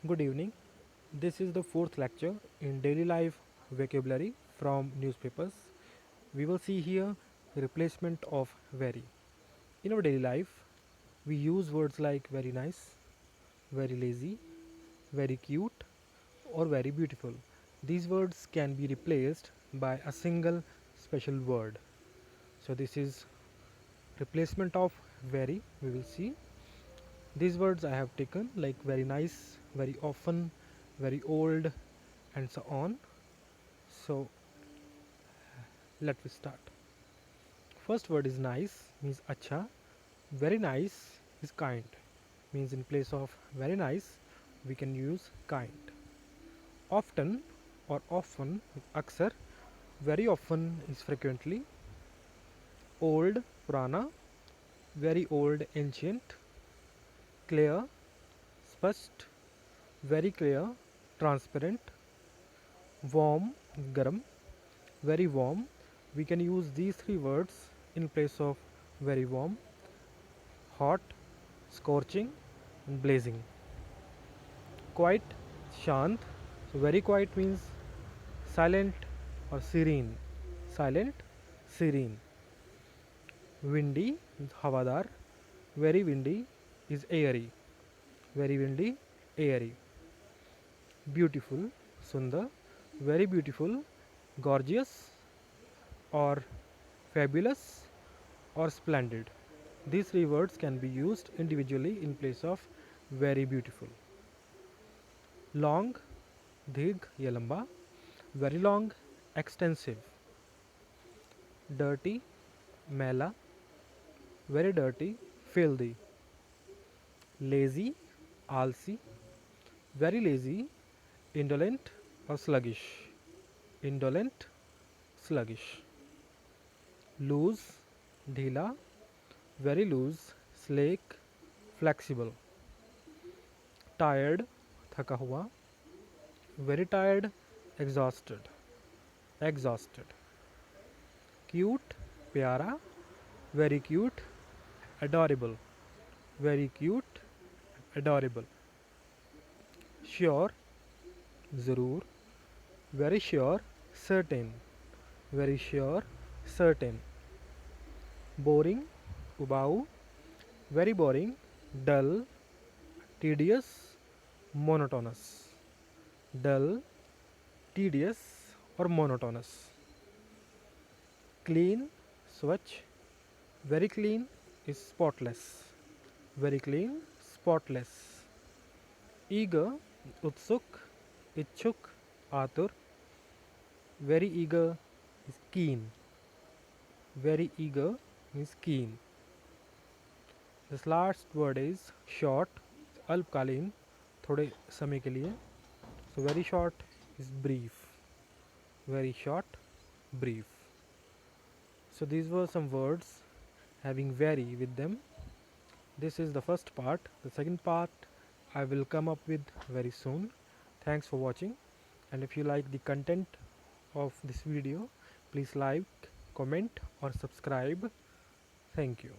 Good evening. This is the fourth lecture in daily life vocabulary from newspapers. We will see here replacement of very. In our daily life, we use words like very nice, very lazy, very cute, or very beautiful. These words can be replaced by a single special word. So, this is replacement of very. We will see these words I have taken like very nice, very often, very old, and so on. So let me start. First word is nice, means acha. Very nice is kind, means in place of very nice we can use kind. Often or often is aksar. Very often is frequently. Old, purana. Very old, ancient. Clear, spasht. Very clear, transparent. Warm, garam. Very warm. We can use these three words in place of very warm. Hot, scorching, and blazing. Quiet, shant. So very quiet means silent or serene. Silent, serene. Windy is havadar. Very windy is airy. Very windy, airy. Beautiful, sundar. Very beautiful, gorgeous, or fabulous, or splendid. These three words can be used individually in place of very beautiful. Long, dhig ya lamba. Very long, extensive. Dirty, mela. Very dirty, filthy. Lazy, alsi. Very lazy, indolent or sluggish. Indolent, sluggish. Loose, dhila. Very loose, slake, flexible. Tired, thaka hua. Very tired, exhausted. Exhausted. Cute, pyara. Very cute, adorable. Very cute, adorable. Sure, zarur. Very sure, certain. Very sure, certain. Boring, ubau. Very boring, dull, tedious, monotonous. Dull, tedious, or monotonous. Clean, swachh. Very clean is spotless. Very clean, spotless. Eager, utsuk, ichuk, atur. Very eager is keen. Very eager means keen. This last word is short, अल्पकालीन, थोड़े समय के लिए. So very short is brief. Very short, brief. So these were some words having very with them. This is the first part. The second part I will come up with very soon. Thanks for watching, and if you like the content of this video, please like, comment or subscribe. Thank you.